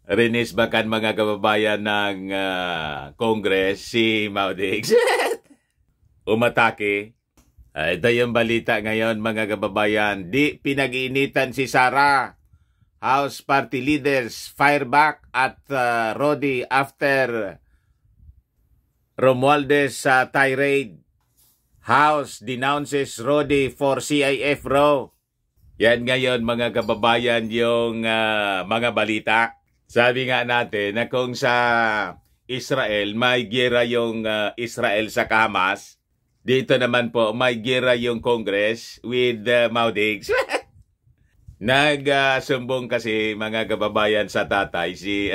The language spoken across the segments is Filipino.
Rinis bakan mga kababayan ng Congress si Maudigs. Umatake. Ito yung balita ngayon mga kababayan. Di pinag-iinitan si Sara. House Party leaders fire back at Rodi after Romualdez tirade. House denounces Rodi for CIF row. Yan ngayon mga kababayan yung mga balita. Sabi nga natin na kung sa Israel may gera yung Israel sa Hamas, dito naman po may gera yung Congress with Maudigs. Nagsumbong kasi mga kababayan sa tatay si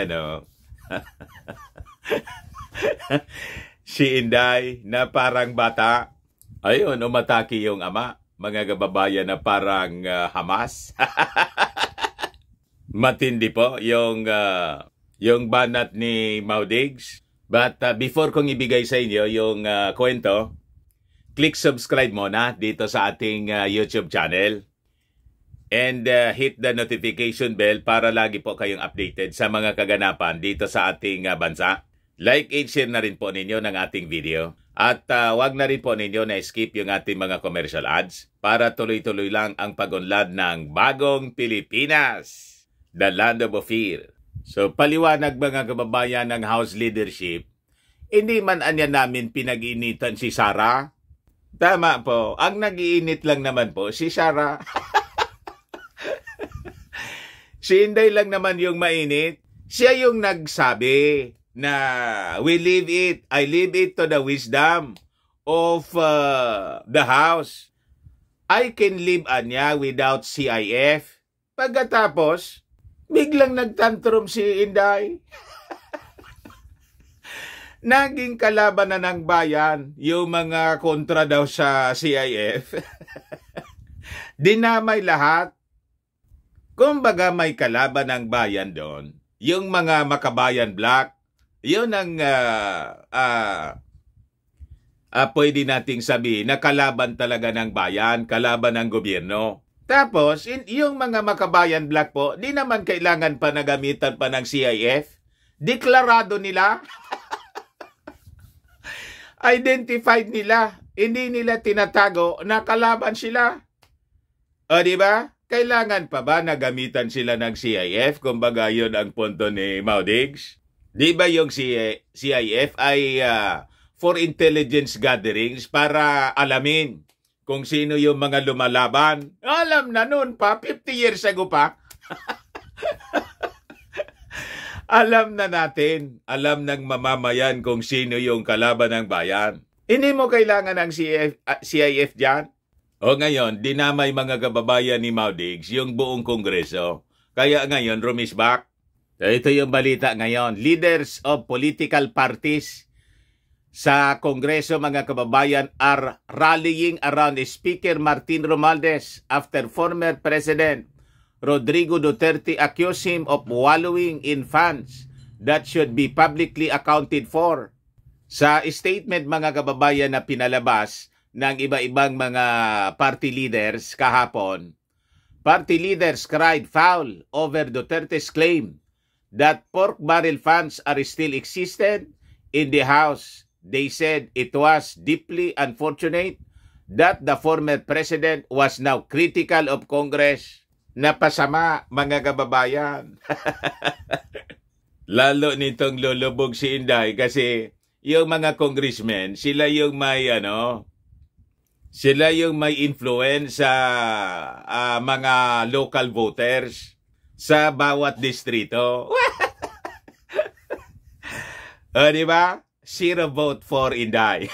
si Inday na parang bata. Ayun, umatake yung ama, mga kababayan na parang Hamas. Matindi po yung banat ni Maudigs. But before kong ibigay sa inyo yung kwento, click subscribe muna dito sa ating YouTube channel. And hit the notification bell para lagi po kayong updated sa mga kaganapan dito sa ating bansa. Like and share na rin po ninyo ng ating video. At wag na rin po ninyo na skip yung ating mga commercial ads para tuloy-tuloy lang ang pag-unlad ng bagong Pilipinas, the land of fear. So paliwanag mga kababayan ng House leadership, hindi man anya namin pinag-iinitan si Sara. Tama po, ang nag-iinit lang naman po si Sara. Si Inday lang naman yung mainit. Siya yung nagsabi na I leave it to the wisdom of the House. I can live anya without CIF. Pagkatapos, biglang nagtantrum si Inday. Naging kalaban na ng bayan yung mga kontra daw sa CIF. Dinamay lahat. Kumbaga may kalaban ng bayan doon. Yung mga makabayan black, yun ang pwede nating sabihin na kalaban talaga ng bayan, kalaban ng gobyerno. Tapos, yung mga makabayan black po, di naman kailangan pa na gamitan pa ng CIF. Deklarado nila. Identified nila. Hindi nila tinatago na kalaban sila. O diba? Kailangan pa ba na gamitan sila ng CIF? Kumbaga yun ang punto ni Maudigs. Di ba yung CIF ay for intelligence gatherings para alamin kung sino yung mga lumalaban? Alam na nun pa, 50 years ago pa. Alam na natin, alam ng mamamayan kung sino yung kalaban ng bayan. Hindi mo kailangan ng CIF dyan. O ngayon, dinamay mga kababayan ni Maudigs yung buong kongreso. Kaya ngayon, rumisbak. Ito yung balita ngayon. Leaders of political parties sa kongreso mga kababayan are rallying around Speaker Martin Romualdez after former President Rodrigo Duterte accused him of wallowing in funds that should be publicly accounted for. Sa statement mga kababayan na pinalabas ng iba-ibang mga party leaders kahapon, party leaders cried foul over Duterte's claim that pork barrel funds are still existed in the House. They said it was deeply unfortunate that the former president was now critical of Congress. Napasama mga kababayan. Lalo nitong lulubog si Inday kasi yung mga congressmen, sila yung may influence sa mga local voters sa bawat distrito. O, di ba? 0 vote for Inday.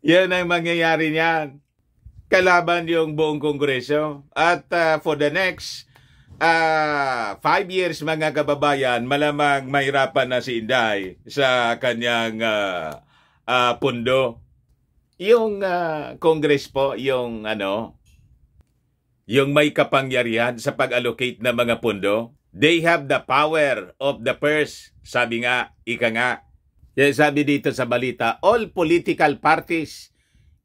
Yan ang mangyayari niyan. Kalaban yung buong kongreso. At for the next 5 years mga kababayan, malamang mahirapan na si Inday sa kanyang pundo. Yung Congress po, yung may kapangyarihan sa pag-allocate ng mga pundo, they have the power of the purse. Sabi nga, ika nga. Sabi dito sa balita, all political parties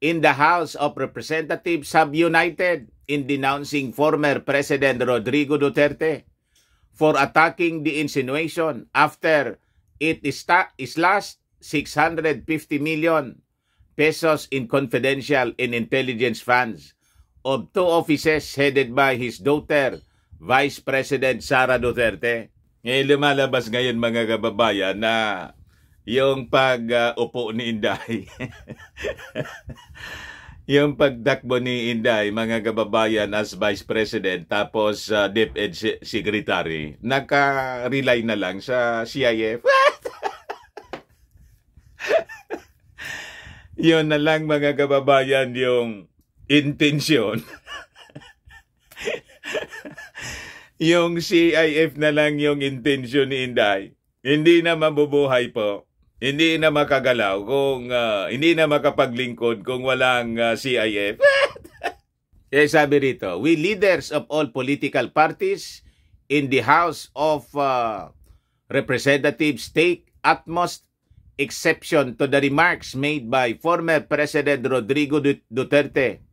in the House of Representatives have united in denouncing former President Rodrigo Duterte for attacking the insinuation after it slashed 650 million pesos in confidential and intelligence funds of two offices headed by his daughter, Vice President Sara Duterte. Lumalabas ngayon mga kababayan na yung pag-upo ni Inday, yung pagtakbo ni Inday, mga kababayan, as Vice President, tapos DepEd Secretary, naka-rely na lang sa CIF. Yun na lang mga kababayan yung intensyon. Yung CIF na lang yung intensyon ni Inday. Hindi na mabubuhay po. Hindi na makagalaw kung hindi na makapaglingkod kung walang CIF. Sabi rito, we leaders of all political parties in the House of Representatives take utmost exception to the remarks made by former President Rodrigo Duterte,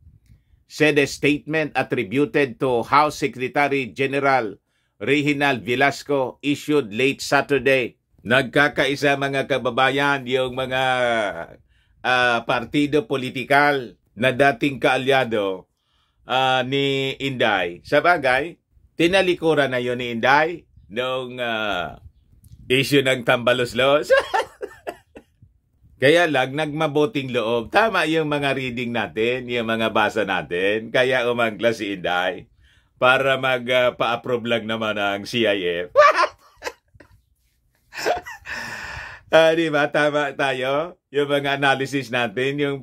said a statement attributed to House Secretary General Reginald Velasco issued late Saturday. Nagkakaisa mga kababayan yung mga partido politikal na dating kaalyado ni Inday. Sa bagay, tinalikuran na yun ni Inday nung issue ng tambalos-los. Kaya lang, nagmabuting loob. Tama yung mga reading natin, yung mga basa natin. Kaya umangla si Inday para magpa-approve lang naman ang CIF. Diba? Tama tayo. Yung mga analysis natin, yung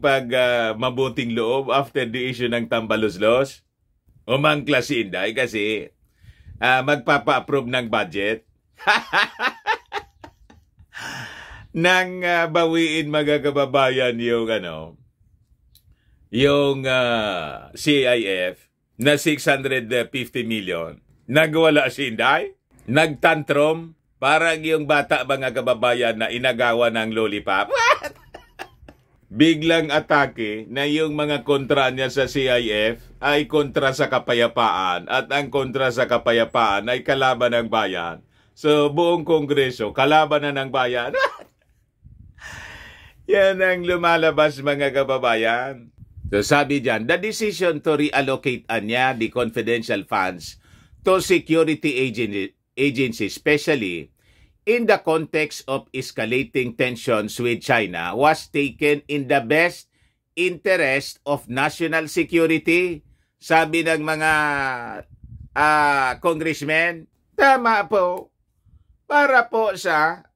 mabuting loob after the issue ng tambalos-los. Umangla si Inday kasi magpapa-approve ng budget. Nang bawiin mga kababayan yung CIF na 650 million. Nagwala si Inday, nagtantrum, parang yung bata mga kababayan na inagawa ng lollipop. Biglang atake na yung mga kontra niya sa CIF ay kontra sa kapayapaan at ang kontra sa kapayapaan ay kalaban ng bayan. So buong kongreso, kalaban na ng bayan. Yan ang lumalabas mga kababayan. So sabi dyan, the decision to reallocate the confidential funds to security agencies, especially in the context of escalating tensions with China, was taken in the best interest of national security. Sabi ng mga congressmen, tama po, para po sa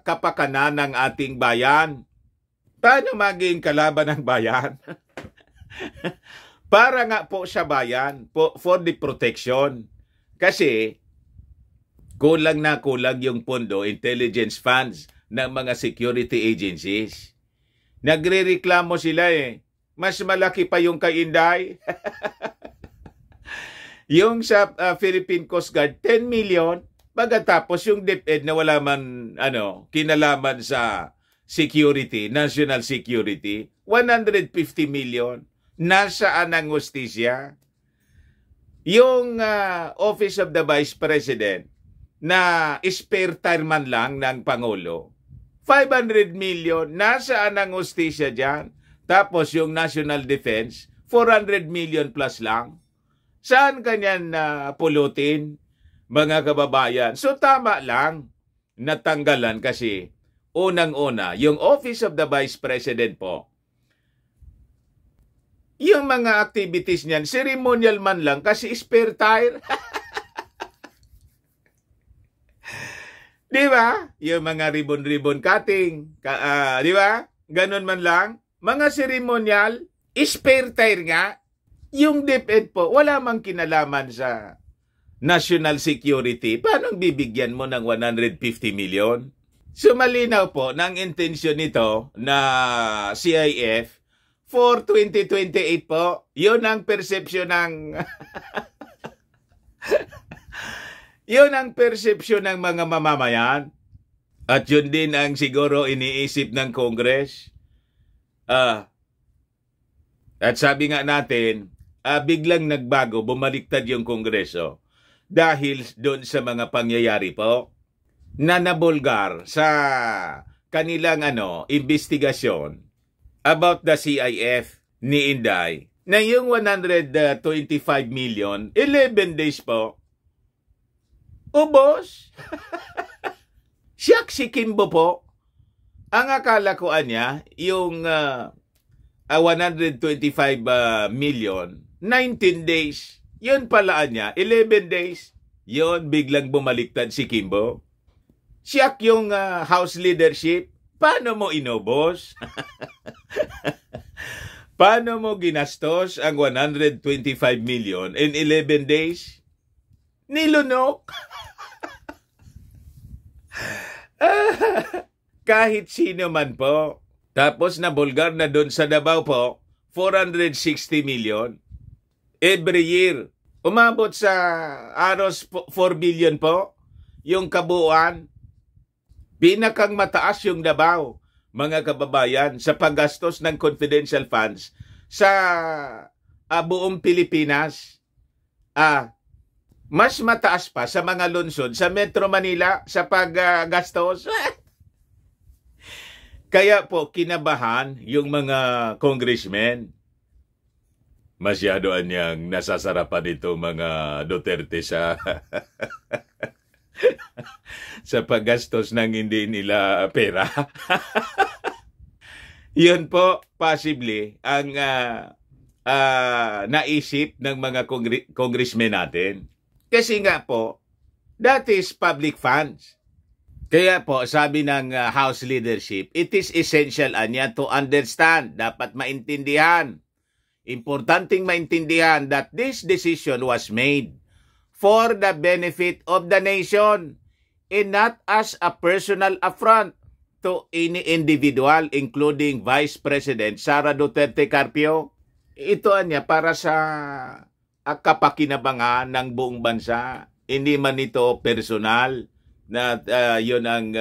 kapakanan ng ating bayan. Paano maging kalaban ng bayan? Para nga po sa bayan, for the protection. Kasi kulang na kulang yung pondo, intelligence funds ng mga security agencies. Nagrereklamo sila mas malaki pa yung kay Inday. Yung sa Philippine Coast Guard, 10 million. Pagkatapos yung DepEd na wala man kinalaman sa security, national security, 150 million. Nasaan ang hustisya? Yung Office of the Vice President na spare tire man lang ng Pangulo, 500 million. Nasaan ang hustisya dyan? Tapos yung National Defense, 400 million plus lang. Saan kanyan pulutin, mga kababayan? So tama lang, natanggalan kasi unang-una, yung Office of the Vice President po, yung mga activities niyan, ceremonial man lang kasi spare tire. Di ba? Yung mga ribbon-ribbon cutting, di ba? Ganon man lang. Mga ceremonial, spare tire nga. Yung DepEd po, wala mang kinalaman sa national security. Paano bibigyan mo ng 150 million? So malinaw po ng intensyon nito na CIF for 2028 po. Yun ang persepsyon ng yun ang persepsyon ng mga mamamayan. At yun din ang siguro iniisip ng Congress. At sabi nga natin, biglang nagbago, bumaliktad yung Kongreso dahil doon sa mga pangyayari po na nabulgar sa kanilang investigasyon about the CIF ni Inday na yung 125 million, 11 days po, ubos. Siyak si Kimbo po. Ang akala ko niya, yung 125 million, 19 days. Yun pala niya, 11 days. Yun, biglang bumaliktad si Kimbo. Siyak yung House leadership. Paano mo inubos? Paano mo ginastos ang 125 million in 11 days? Nilunok. Kahit sino man po. Tapos nabulgar na doon sa Davao po, 460 million. Every year. Umabot sa aros 4 billion po. Yung kabuuan. Pinakang mataas yung Davao, mga kababayan, sa paggastos ng confidential funds sa buong Pilipinas. Mas mataas pa sa mga lungsod sa Metro Manila sa paggastos. Kaya po kinabahan yung mga congressmen. Masyado anyang nasasarapan ito mga Duterte sa sa paggastos ng hindi nila pera. Yun po, possibly, ang naisip ng mga congressmen natin. Kasi nga po, that is public funds. Kaya po, sabi ng House leadership, it is essential anya to understand, dapat maintindihan, importanteng maintindihan that this decision was made for the benefit of the nation and not as a personal affront to any individual, including Vice President Sara Duterte Carpio. Ito anya para sa kapakinabangan ng buong bansa. Hindi man ito personal na yun ang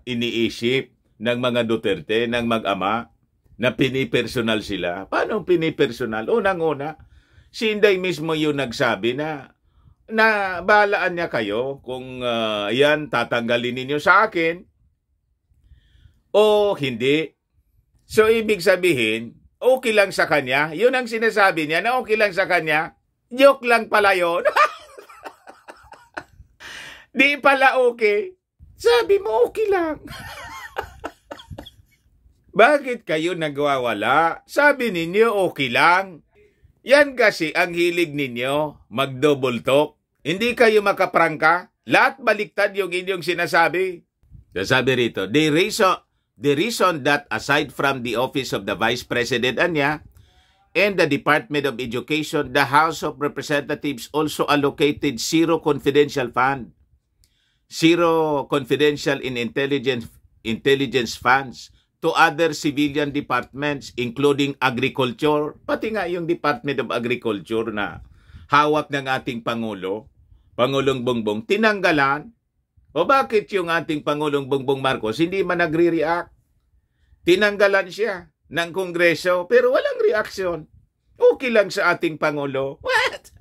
iniisip ng mga Duterte, ng mag-ama, na pinipersonal sila. Paano pinipersonal? Unang-una, si Inday mismo yung nagsabi na bahalaan niya kayo kung yan tatanggalin ninyo sa akin o hindi. So, ibig sabihin, okay lang sa kanya. Yun ang sinasabi niya na okay lang sa kanya. Joke lang pala yun. Di pala okay. Sabi mo okay lang. Bakit kayo nagwawala? Sabi ninyo okay lang. Yan kasi ang hilig ninyo, mag-double talk. Hindi kayo makaprangka. Lahat baliktad yung inyong sinasabi. Sabi rito, the reason that aside from the office of the Vice President anya and the Department of Education, the House of Representatives also allocated zero confidential fund. Zero confidential in intelligence funds to other civilian departments including agriculture, pati nga yung Department of Agriculture na hawak ng ating Pangulo, Pangulong Bongbong, tinanggalan. O bakit yung ating Pangulong Bongbong Marcos hindi man nagre-react? Tinanggalan siya ng Kongreso pero walang reaksyon. Okay lang sa ating Pangulo. What?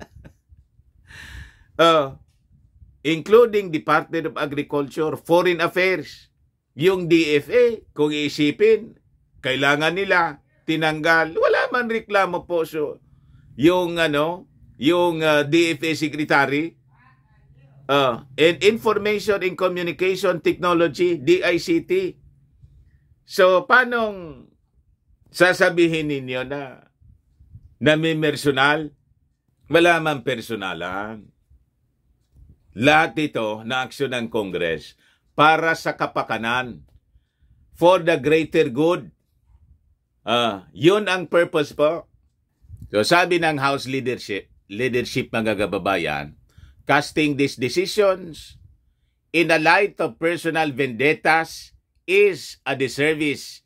Including Department of Agriculture, Foreign Affairs, yung DFA, kung iisipin, kailangan nila tinanggal. Wala man reklamo po. So, yung DFA Secretary, and Information and Communication Technology, DICT. So, paanong sasabihin ninyo na may personal? Wala man personalan. Lahat ito na aksyon ng Congress para sa kapakanan, for the greater good. Yun ang purpose po. So sabi ng House leadership mga kababayan, casting these decisions in the light of personal vendettas is a disservice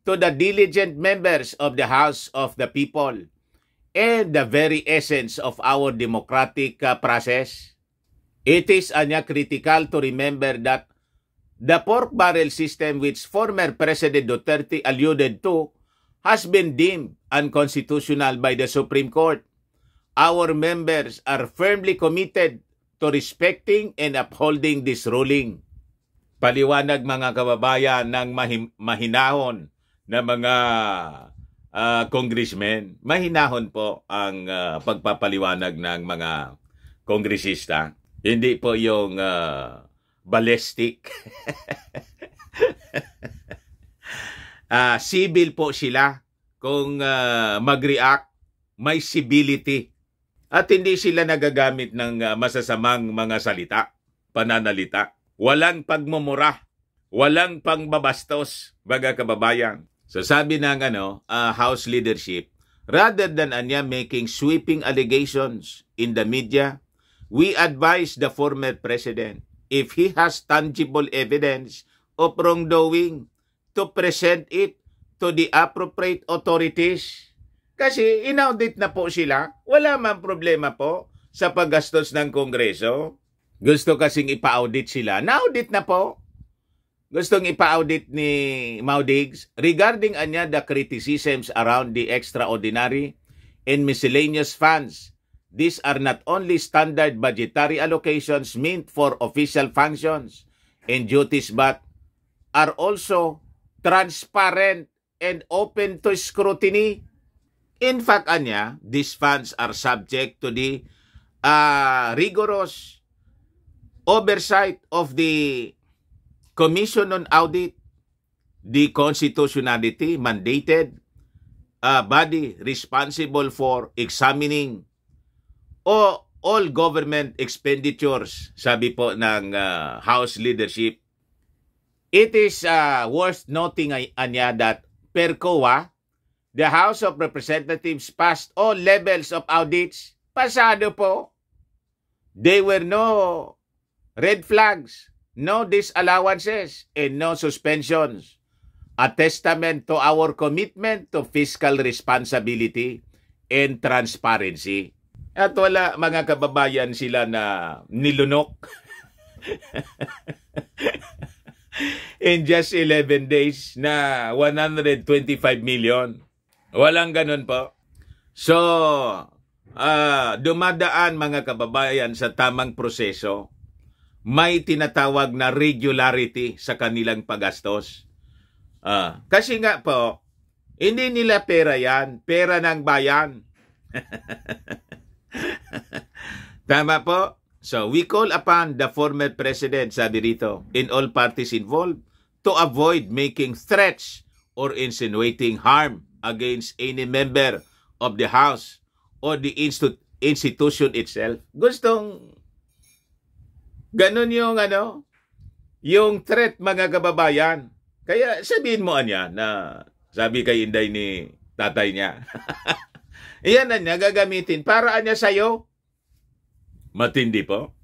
to the diligent members of the House of the People and the very essence of our democratic process. It is critical to remember that the pork barrel system which former President Duterte alluded to has been deemed unconstitutional by the Supreme Court Our members are firmly committed to respecting and upholding this ruling. Paliwanag mga kababayan ng mahinahon na mga congressmen. Mahinahon po ang pagpapaliwanag ng mga kongresista. Hindi po yung ballistic. Civil po sila. Kung mag-react, may civility. At hindi sila nagagamit ng masasamang mga salita, pananalita. Walang pagmumura, walang pangbabastos, mga kababayan. So sabi ng House leadership, rather than making sweeping allegations in the media, we advise the former president, if he has tangible evidence of wrongdoing, to present it to the appropriate authorities. Kasi inaudit na po sila. Wala man problema po sa paggastos ng Kongreso. Gusto kasing ipa-audit sila. Na-audit na po. Gustong ipa-audit ni Maudigs regarding the criticisms around the extraordinary and miscellaneous funds. These are not only standard budgetary allocations meant for official functions and duties but are also transparent and open to scrutiny. In fact, these funds are subject to the rigorous oversight of the Commission on Audit, the constitutionality mandated body responsible for examining all government expenditures, sabi po ng House leadership. It is worth noting that per COA, the House of Representatives passed all levels of audits. Pasado po. There were no red flags, no disallowances, and no suspensions. A testament to our commitment to fiscal responsibility and transparency. At wala mga kababayan sila na nilunok. In just 11 days na 125 million. Walang ganun po. So, dumadaan mga kababayan sa tamang proseso. May tinatawag na regularity sa kanilang paggastos. Kasi nga po, hindi nila pera yan. Pera ng bayan. Tama po? So, we call upon the former president, sabi rito, and all parties involved to avoid making threats or insinuating harm against any member of the House or the institution itself. Gustong ganun yung yung threat mga kababayan. Kaya sabihin mo na sabi kay Inday ni tatay niya. Iyan niya gagamitin para sa'yo. Matindi po.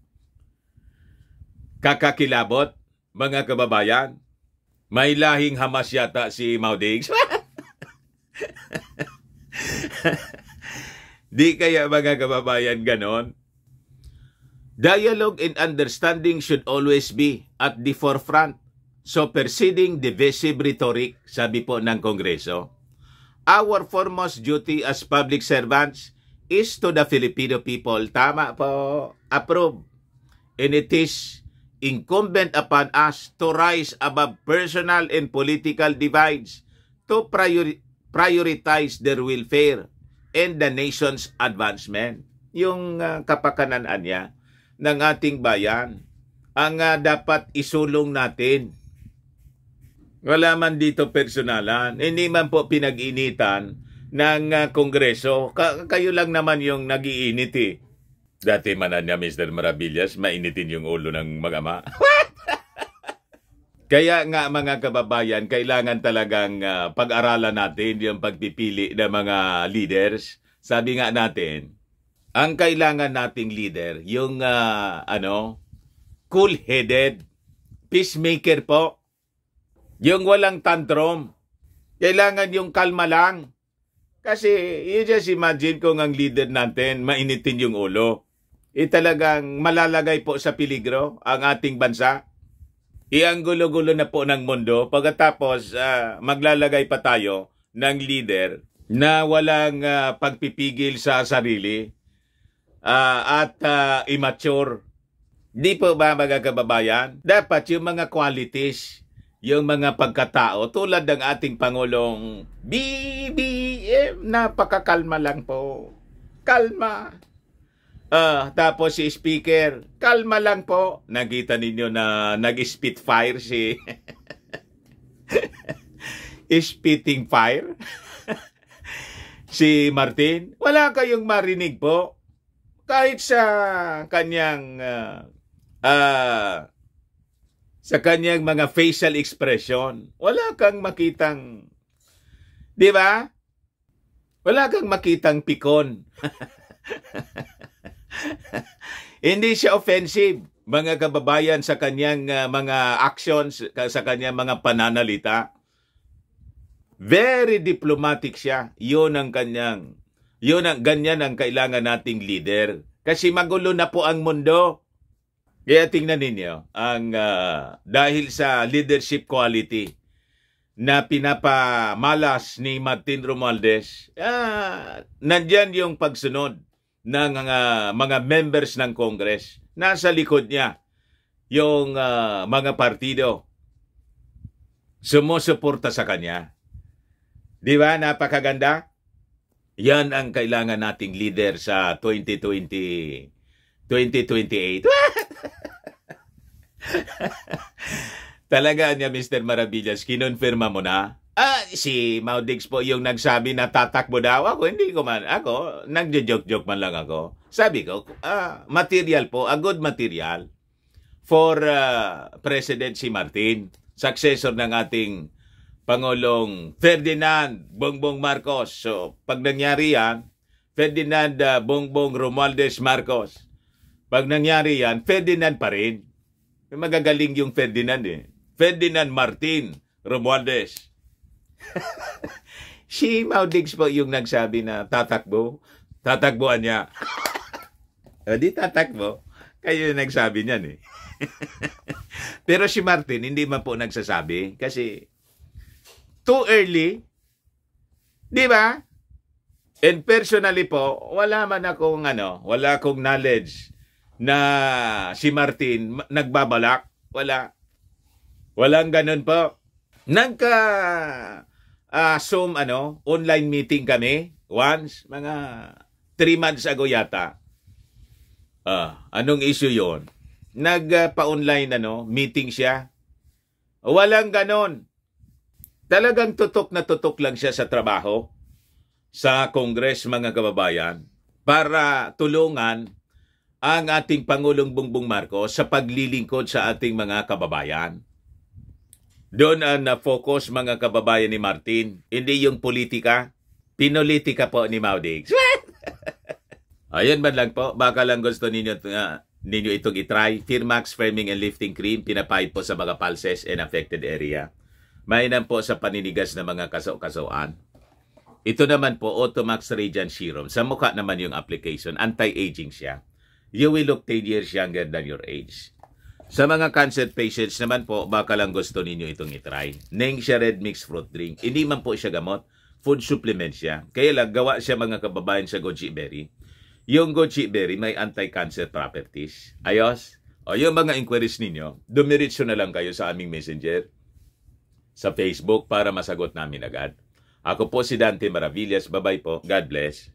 Kakakilabot, mga kababayan. May lahing Hamas yata si Maudigs. Di kaya mga kababayan ganon? Dialogue and understanding should always be at the forefront. So preceding divisive rhetoric, sabi po ng Kongreso, our foremost duty as public servants is to the Filipino people. Tama po, approve. And it is incumbent upon us to rise above personal and political divides to prioritize their welfare and the nation's advancement. Yung kapakanan niya ng ating bayan ang dapat isulong natin. Wala man dito personalan. Hindi man po pinag-initan ng Kongreso. Kayo lang naman yung nag-iinit eh. Dati manan niya, Mr. Maravillas, mainitin yung ulo ng mag-ama. Kaya nga mga kababayan, kailangan talagang pag-aralan natin yung pagpipili ng mga leaders. Sabi nga natin, ang kailangan nating leader, yung cool-headed, peacemaker po. Yung walang tantrum. Kailangan yung kalma lang. Kasi you just imagine kung ang leader natin mainitin yung ulo. Talagang malalagay po sa peligro ang ating bansa. Ang gulo-gulo na po ng mundo. Pagkatapos maglalagay pa tayo ng leader na walang pagpipigil sa sarili. at immature. Di po ba mga kababayan? Dapat yung mga qualities, yung mga pagkatao, tulad ng ating Pangulong BBM, napakakalma lang po. Kalma. Tapos si Speaker, kalma lang po. Nakita ninyo na nag-spitfire si spitting fire si Martin. Wala kayong marinig po. Kahit sa kanyang mga facial expression, wala kang makitang, di ba? Wala kang makitang pikon. Hindi siya offensive, mga kababayan, sa kanyang mga actions, sa kanyang mga pananalita. Very diplomatic siya. Ganyan ang kailangan nating leader. Kasi magulo na po ang mundo. Kaya tingnan ninyo, dahil sa leadership quality na pinapamalas ni Martin Romualdez, nandyan yung pagsunod ng mga members ng Congress. Nasa likod niya yung mga partido sumusuporta sa kanya. Di ba? Napakaganda. Yan ang kailangan nating leader sa 2028. Talaga niya, Mr. Maravillas, kinonfirma mo na? Si Maudix po yung nagsabi na tatakbo daw. Ako, nagjo-joke-joke man lang ako. Sabi ko, material po, a good material for President si Martin, successor ng ating Pangulong Ferdinand Bongbong Marcos. So, pag nangyari yan, Ferdinand Bongbong Romualdez Marcos. Pag nangyari yan, Ferdinand pa rin. Magagaling yung Ferdinand eh. Ferdinand Martin Romualdez. Si Maudix po yung nagsabi na tatakbo. Tatakbuhan niya. Di tatakbo. Kayo yung nagsabi niyan eh. Pero si Martin, hindi man po nagsasabi. Kasi too early. Di ba? And personally po, wala akong knowledge na si Martin nagbabalak. Walang ganun po. Zoom online meeting kami once, mga 3 months ago yata. Anong issue yon? Nagpa-online meeting siya. Walang ganun. Talagang tutok na tutok lang siya sa trabaho sa Congress, mga kababayan, para tulungan ang ating Pangulong Bongbong Marcos sa paglilingkod sa ating mga kababayan. Doon ang na-focus, mga kababayan, ni Martin. Hindi yung politika. Pinolotika po ni Maudix. Ayan man lang po. Baka lang gusto ninyo itong itry. Firmax Firming and Lifting Cream, pinapahid po sa mga pulses and affected area. Mainam po sa paninigas na mga kaso-kasoan. Ito naman po, Automax Radiant Serum. Sa mukha naman yung application. Anti-aging siya. You will look 10 years younger than your age. Sa mga cancer patients naman po, baka lang gusto ninyo itong itry. Nengxia Red Mixed Fruit Drink. Hindi man po siya gamot. Food supplement siya. Kaya lang, gawa siya, mga kababayan, sa goji berry. Yung goji berry may anti-cancer properties. Ayos? O yung mga inquiries ninyo, dumiretso na lang kayo sa aming messenger sa Facebook para masagot namin agad. Ako po si Dante Maravillas. Bye-bye po. God bless.